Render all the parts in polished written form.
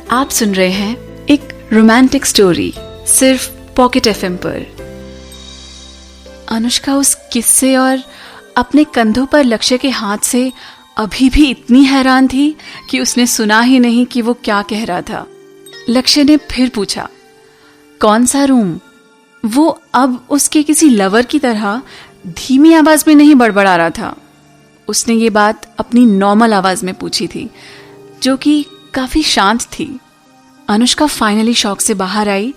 आप सुन रहे हैं एक रोमांटिक स्टोरी सिर्फ पॉकेट एफएम पर। अनुष्का उस किस्से और अपने कंधों पर लक्ष्य के हाथ से अभी भी इतनी हैरान थी कि उसने सुना ही नहीं कि वो क्या कह रहा था। लक्ष्य ने फिर पूछा, कौन सा रूम? वो अब उसके किसी लवर की तरह धीमी आवाज में नहीं बड़बड़ा रहा था। उसने ये बात अपनी नॉर्मल आवाज में पूछी थी, जो कि काफी शांत थी। अनुष्का फाइनली शॉक से बाहर आई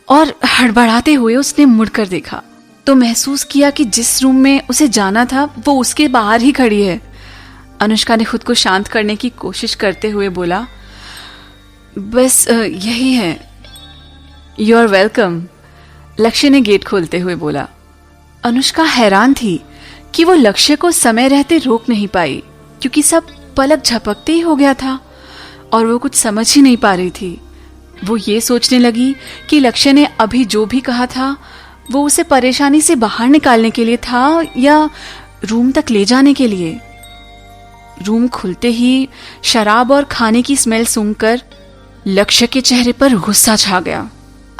और हड़बड़ाते हुए उसने मुड़कर देखा तो महसूस किया कि जिस रूम में उसे जाना था वो उसके बाहर ही खड़ी है। अनुष्का ने खुद को शांत करने की कोशिश करते हुए बोला, बस यही है। यू आर वेलकम, लक्ष्य ने गेट खोलते हुए बोला। अनुष्का हैरान थी कि वो लक्ष्य को समय रहते रोक नहीं पाई, क्योंकि सब पलक झपकते ही हो गया था और वो कुछ समझ ही नहीं पा रही थी। वो ये सोचने लगी कि लक्ष्य ने अभी जो भी कहा था वो उसे परेशानी से बाहर निकालने के लिए था या रूम तक ले जाने के लिए। रूम खुलते ही शराब और खाने की स्मेल सूंघकर लक्ष्य के चेहरे पर गुस्सा छा गया।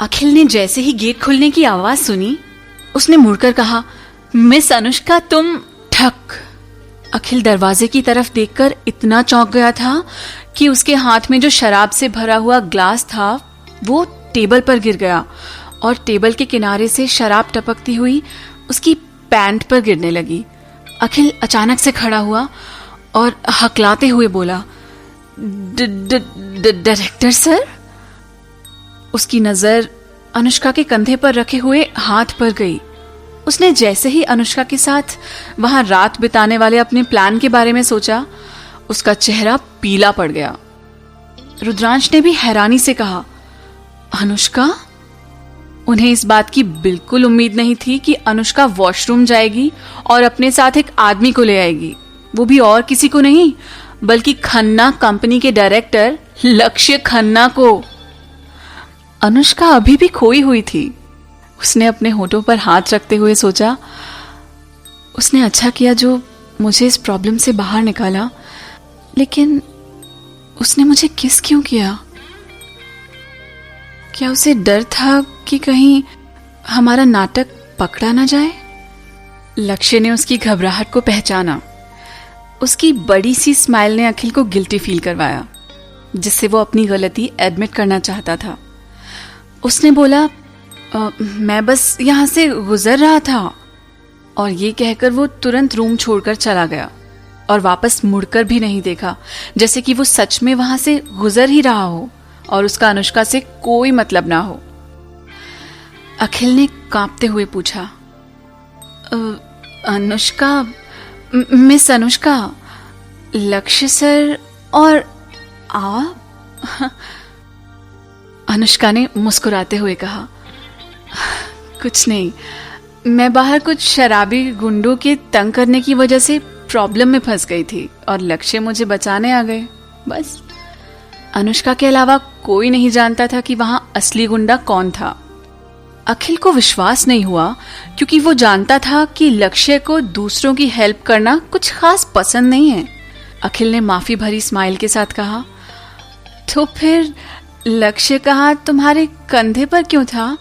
अखिल ने जैसे ही गेट खुलने की आवाज सुनी, उसने मुड़कर कहा, मिस अनुष्का तुम। ठक। अखिल दरवाजे की तरफ देखकर इतना चौंक गया था कि उसके हाथ में जो शराब से भरा हुआ ग्लास था वो टेबल पर गिर गया और टेबल के किनारे से शराब टपकती हुई उसकी पैंट पर गिरने लगी। अखिल अचानक से खड़ा हुआ और हकलाते हुए बोला, डायरेक्टर सर? उसकी नजर अनुष्का के कंधे पर रखे हुए हाथ पर गई। उसने जैसे ही अनुष्का के साथ वहां रात बिताने वाले अपने प्लान के बारे में सोचा, उसका चेहरा पीला पड़ गया। रुद्रांश ने भी हैरानी से कहा, अनुष्का? उन्हें इस बात की बिल्कुल उम्मीद नहीं थी कि अनुष्का वॉशरूम जाएगी और अपने साथ एक आदमी को ले आएगी, वो भी और किसी को नहीं बल्कि खन्ना कंपनी के डायरेक्टर लक्ष्य खन्ना को। अनुष्का अभी भी खोई हुई थी। उसने अपने होठों पर हाथ रखते हुए सोचा, उसने अच्छा किया जो मुझे इस प्रॉब्लम से बाहर निकाला, लेकिन उसने मुझे किस क्यों किया? क्या उसे डर था कि कहीं हमारा नाटक पकड़ा ना जाए? लक्ष्य ने उसकी घबराहट को पहचाना। उसकी बड़ी सी स्माइल ने अखिल को गिल्टी फील करवाया, जिससे वो अपनी गलती एडमिट करना चाहता था। उसने बोला, मैं बस यहां से गुजर रहा था। और ये कहकर वो तुरंत रूम छोड़कर चला गया और वापस मुड़कर भी नहीं देखा, जैसे कि वो सच में वहां से गुजर ही रहा हो और उसका अनुष्का से कोई मतलब ना हो। अखिल ने कांपते हुए पूछा, अनुष्का, मिस अनुष्का, लक्ष्य सर और आप? अनुष्का ने मुस्कुराते हुए कहा, कुछ नहीं, मैं बाहर कुछ शराबी गुंडों के तंग करने की वजह से प्रॉब्लम में फंस गई थी और लक्ष्य मुझे बचाने आ गए, बस। अनुष्का के अलावा कोई नहीं जानता था कि वहां असली गुंडा कौन था। अखिल को विश्वास नहीं हुआ, क्योंकि वो जानता था कि लक्ष्य को दूसरों की हेल्प करना कुछ खास पसंद नहीं है। अखिल ने माफी भरी स्माइल के साथ कहा, तो फिर लक्ष्य कहाँ तुम्हारे कंधे पर क्यों था?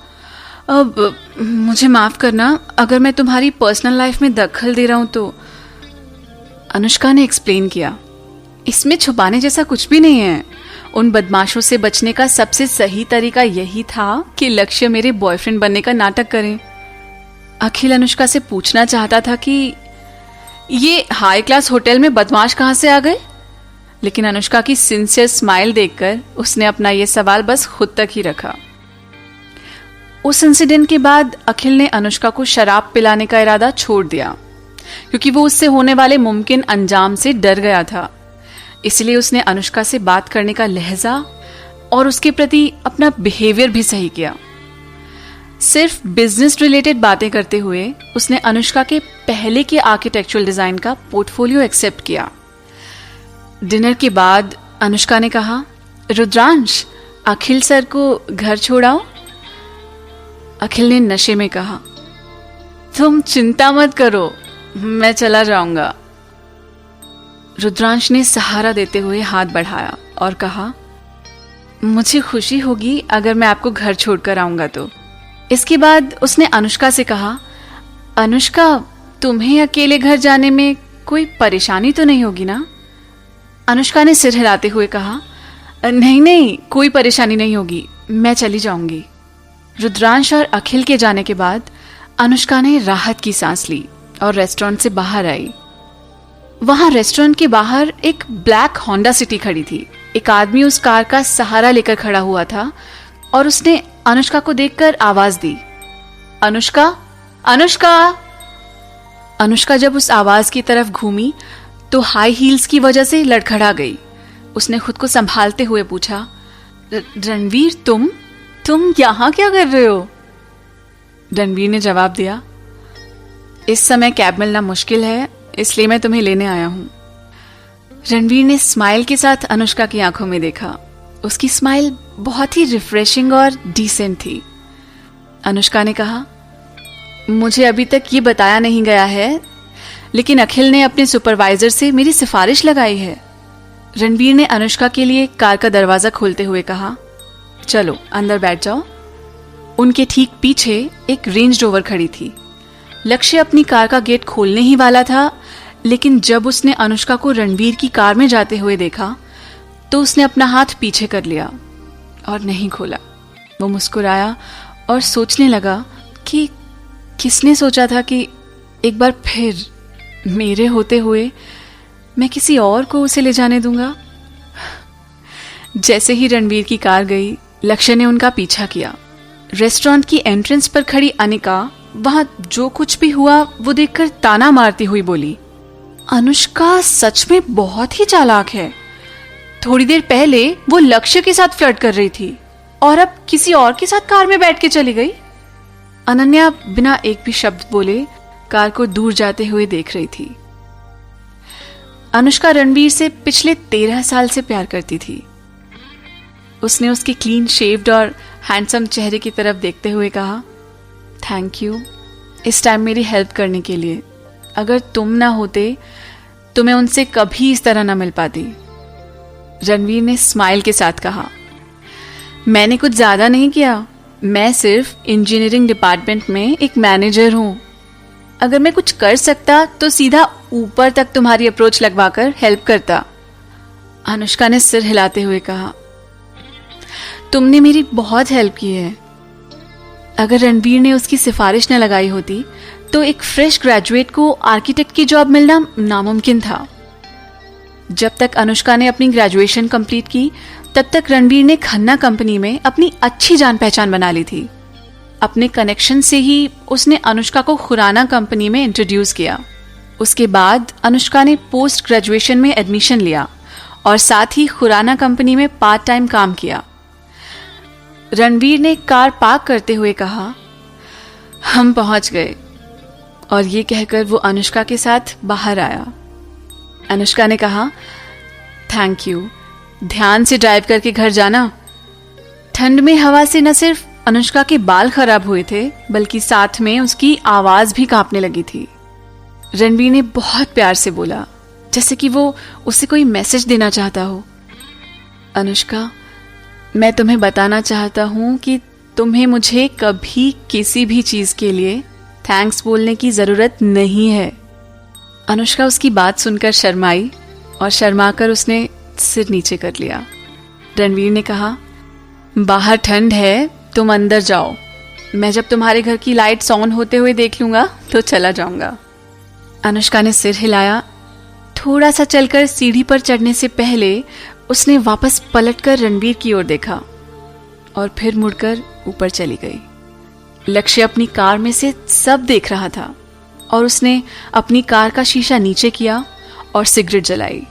अब मुझे माफ करना अगर मैं तुम्हारी पर्सनल लाइफ में दखल दे रहा हूं तो। अनुष्का ने एक्सप्लेन किया, इसमें छुपाने जैसा कुछ भी नहीं है। उन बदमाशों से बचने का सबसे सही तरीका यही था कि लक्ष्य मेरे बॉयफ्रेंड बनने का नाटक करें। अखिल अनुष्का से पूछना चाहता था कि ये हाई क्लास होटल में बदमाश कहां से आ गए, लेकिन अनुष्का की सिंसियर स्माइल देखकर उसने अपना ये सवाल बस खुद तक ही रखा। उस इंसिडेंट के बाद अखिल ने अनुष्का को शराब पिलाने का इरादा छोड़ दिया, क्योंकि वो उससे होने वाले मुमकिन अंजाम से डर गया था। इसलिए उसने अनुष्का से बात करने का लहजा और उसके प्रति अपना बिहेवियर भी सही किया। सिर्फ बिजनेस रिलेटेड बातें करते हुए उसने अनुष्का के पहले के आर्किटेक्चुरल डिजाइन का पोर्टफोलियो एक्सेप्ट किया। डिनर के बाद अनुष्का ने कहा, रुद्रांश, अखिल सर को घर छोड़ाओ। अखिल ने नशे में कहा, तुम चिंता मत करो, मैं चला जाऊंगा। रुद्रांश ने सहारा देते हुए हाथ बढ़ाया और कहा, मुझे खुशी होगी अगर मैं आपको घर छोड़कर आऊंगा तो। इसके बाद उसने अनुष्का से कहा, अनुष्का, तुम्हें अकेले घर जाने में कोई परेशानी तो नहीं होगी ना? अनुष्का ने सिर हिलाते हुए कहा, नहीं नहीं, कोई परेशानी नहीं होगी, मैं चली जाऊंगी। रुद्रांश और अखिल के जाने के बाद अनुष्का ने राहत की सांस ली और रेस्टोरेंट से बाहर आई। वहां रेस्टोरेंट के बाहर एक ब्लैक होंडा सिटी खड़ी थी। एक आदमी उस कार का सहारा लेकर खड़ा हुआ था और उसने अनुष्का को देखकर आवाज दी, अनुष्का, अनुष्का। अनुष्का जब उस आवाज की तरफ घूमी तो हाई हील्स की वजह से लड़खड़ा गई। उसने खुद को संभालते हुए पूछा, रणवीर, तुम यहां क्या कर रहे हो? रणवीर ने जवाब दिया, इस समय कैब मिलना मुश्किल है, इसलिए मैं तुम्हें लेने आया हूं। रणवीर ने स्माइल के साथ अनुष्का की आंखों में देखा। उसकी स्माइल बहुत ही रिफ्रेशिंग और डिसेंट थी। अनुष्का ने कहा, मुझे अभी तक ये बताया नहीं गया है, लेकिन अखिल ने अपने सुपरवाइजर से मेरी सिफारिश लगाई है। रणवीर ने अनुष्का के लिए कार का दरवाजा खोलते हुए कहा, चलो अंदर बैठ जाओ। उनके ठीक पीछे एक रेंज रोवर खड़ी थी। लक्ष्य अपनी कार का गेट खोलने ही वाला था, लेकिन जब उसने अनुष्का को रणवीर की कार में जाते हुए देखा तो उसने अपना हाथ पीछे कर लिया और नहीं खोला। वो मुस्कुराया और सोचने लगा कि किसने सोचा था कि एक बार फिर मेरे होते हुए मैं किसी और को उसे ले जाने दूंगा। जैसे ही रणवीर की कार गई, लक्ष्य ने उनका पीछा किया। रेस्टोरेंट की एंट्रेंस पर खड़ी अनिका वहां जो कुछ भी हुआ वो देखकर ताना मारती हुई बोली, अनुष्का सच में बहुत ही चालाक है। थोड़ी देर पहले वो लक्ष्य के साथ फ्लर्ट कर रही थी और अब किसी और के साथ कार में बैठ के चली गई। अनन्या बिना एक भी शब्द बोले कार को दूर जाते हुए देख रही थी। अनुष्का रणवीर से पिछले 13 साल से प्यार करती थी। उसने उसके क्लीन शेव्ड और हैंडसम चेहरे की तरफ देखते हुए कहा, थैंक यू इस टाइम मेरी हेल्प करने के लिए। अगर तुम ना होते तो मैं उनसे कभी इस तरह ना मिल पाती। रणवीर ने स्माइल के साथ कहा, मैंने कुछ ज्यादा नहीं किया, मैं सिर्फ इंजीनियरिंग डिपार्टमेंट में एक मैनेजर हूं। अगर मैं कुछ कर सकता तो सीधा ऊपर तक तुम्हारी अप्रोच लगवाकर हेल्प करता। अनुष्का ने सिर हिलाते हुए कहा, तुमने मेरी बहुत हेल्प की है। अगर रणवीर ने उसकी सिफारिश न लगाई होती तो एक फ्रेश ग्रेजुएट को आर्किटेक्ट की जॉब मिलना नामुमकिन था। जब तक अनुष्का ने अपनी ग्रेजुएशन कंप्लीट की, तब तक रणवीर ने खन्ना कंपनी में अपनी अच्छी जान पहचान बना ली थी। अपने कनेक्शन से ही उसने अनुष्का को खुराना कंपनी में इंट्रोड्यूस किया। उसके बाद अनुष्का ने पोस्ट ग्रेजुएशन में एडमिशन लिया और साथ ही खुराना कंपनी में पार्ट टाइम काम किया। रणवीर ने कार पार्क करते हुए कहा, हम पहुंच गए, और ये कहकर वो अनुष्का के साथ बाहर आया। अनुष्का ने कहा, थैंक यू, ध्यान से ड्राइव करके घर जाना। ठंड में हवा से न सिर्फ अनुष्का के बाल खराब हुए थे, बल्कि साथ में उसकी आवाज भी कांपने लगी थी। रणवीर ने बहुत प्यार से बोला, जैसे कि वो उसे कोई मैसेज देना चाहता हो, अनुष्का, मैं तुम्हें बताना चाहता हूं कि तुम्हें मुझे कभी किसी भी चीज के लिए थैंक्स बोलने की जरूरत नहीं है। अनुष्का उसकी बात सुनकर शर्माई और शर्माकर उसने सिर नीचे कर लिया। रणवीर ने कहा, बाहर ठंड है, तुम अंदर जाओ, मैं जब तुम्हारे घर की लाइट्स ऑन होते हुए देख लूंगा तो चला जाऊंगा। अनुष्का ने सिर हिलाया। थोड़ा सा चलकर सीढ़ी पर चढ़ने से पहले उसने वापस पलटकर रणवीर की ओर देखा और फिर मुड़कर ऊपर चली गई। लक्ष्य अपनी कार में से सब देख रहा था और उसने अपनी कार का शीशा नीचे किया और सिगरेट जलाई।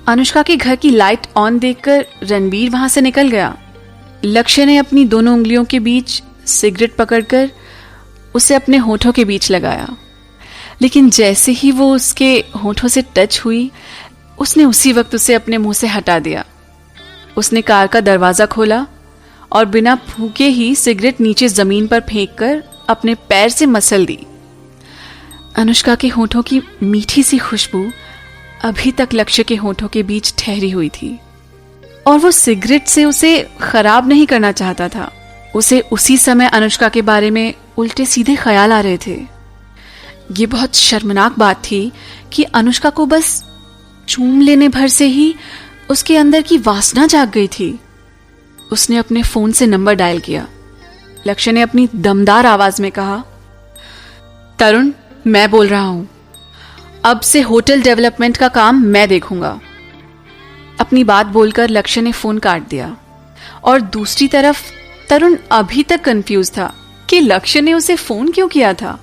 अनुष्का के घर की लाइट ऑन देखकर रणवीर वहां से निकल गया। लक्ष्य ने अपनी दोनों उंगलियों के बीच सिगरेट पकड़कर उसे अपने होठों के बीच लगाया, लेकिन जैसे ही वो उसके होठों से टच हुई, उसने उसी वक्त उसे अपने मुंह से हटा दिया। उसने कार का दरवाजा खोला और बिना फूके ही सिगरेट नीचे जमीन पर फेंककर अपने पैर से मसल दी। अनुष्का के होठों की मीठी सी खुशबू अभी तक लक्ष्य के होठों के बीच ठहरी हुई थी। और वो सिगरेट से उसे खराब नहीं करना चाहता था। उसे उसी समय अनुष्का के बारे में उल्टे सीधे ख्याल आ रहे थे। ये बहुत शर्मनाक बात थी कि अनुष्का को बस चूम लेने भर से ही उसके अंदर की वासना जाग गई थी। उसने अपने फोन से नंबर डायल किया। लक्ष्य ने अपनी दमदार आवाज में कहा, तरुण, मैं बोल रहा हूं। अब से होटल डेवलपमेंट का काम मैं देखूंगा। अपनी बात बोलकर लक्ष्य ने फोन काट दिया और दूसरी तरफ तरुण अभी तक कंफ्यूज था कि लक्ष्य ने उसे फोन क्यों किया था।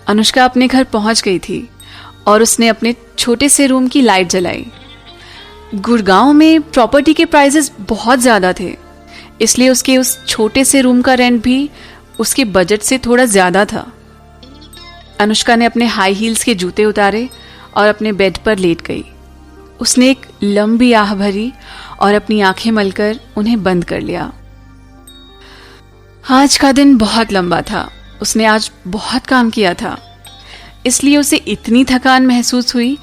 अनुष्का अपने घर पहुंच गई थी और उसने अपने छोटे से रूम की लाइट जलाई। गुड़गांव में प्रॉपर्टी के प्राइसेस बहुत ज्यादा थे, इसलिए उसके उस छोटे से रूम का रेंट भी उसके बजट से थोड़ा ज्यादा था। अनुष्का ने अपने हाई हील्स के जूते उतारे और अपने बेड पर लेट गई। उसने एक लंबी आह भरी और अपनी आंखें मलकर उन्हें बंद कर लिया। आज का दिन बहुत लंबा था। उसने आज बहुत काम किया था, इसलिए उसे इतनी थकान महसूस हुई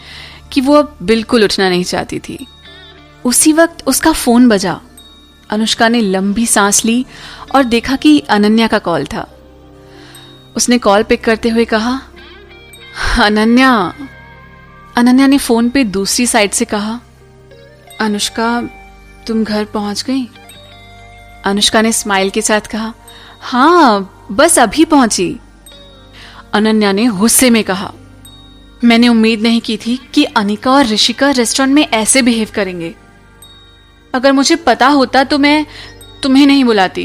कि वो अब बिल्कुल उठना नहीं चाहती थी। उसी वक्त उसका फोन बजा। अनुष्का ने लंबी सांस ली और देखा कि अनन्या का कॉल था। उसने कॉल पिक करते हुए कहा, अनन्या। अनन्या ने फोन पे दूसरी साइड से कहा, अनुष्का, तुम घर पहुंच गई? अनुष्का ने स्माइल के साथ कहा, हाँ, बस अभी पहुंची। अनन्या ने गुस्से में कहा, मैंने उम्मीद नहीं की थी कि अनिका और ऋषिका रेस्टोरेंट में ऐसे बिहेव करेंगे। अगर मुझे पता होता तो मैं तुम्हें नहीं बुलाती।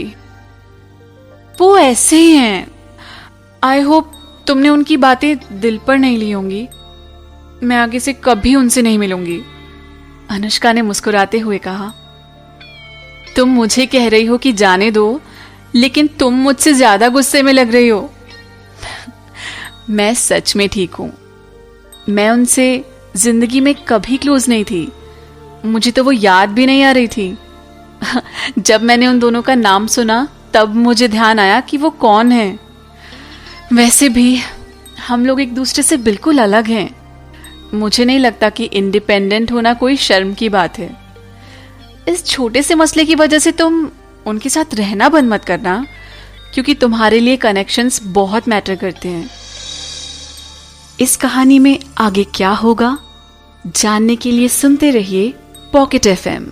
वो ऐसे ही हैं। आई होप तुमने उनकी बातें दिल पर नहीं ली होंगी। मैं आगे से कभी उनसे नहीं मिलूंगी। अनुष्का ने मुस्कुराते हुए कहा, तुम मुझे कह रही हो कि जाने दो, लेकिन तुम मुझसे ज्यादा गुस्से में लग रही हो। मैं सच में ठीक हूं। मैं उनसे जिंदगी में कभी क्लोज नहीं थी। मुझे तो वो याद भी नहीं आ रही थी। जब मैंने उन दोनों का नाम सुना तब मुझे ध्यान आया कि वो कौन है। वैसे भी हम लोग एक दूसरे से बिल्कुल अलग हैं। मुझे नहीं लगता कि इंडिपेंडेंट होना कोई शर्म की बात है। इस छोटे से मसले की वजह से तुम उनके साथ रहना बंद मत करना, क्योंकि तुम्हारे लिए कनेक्शंस बहुत मैटर करते हैं। इस कहानी में आगे क्या होगा जानने के लिए सुनते रहिए पॉकेट FM।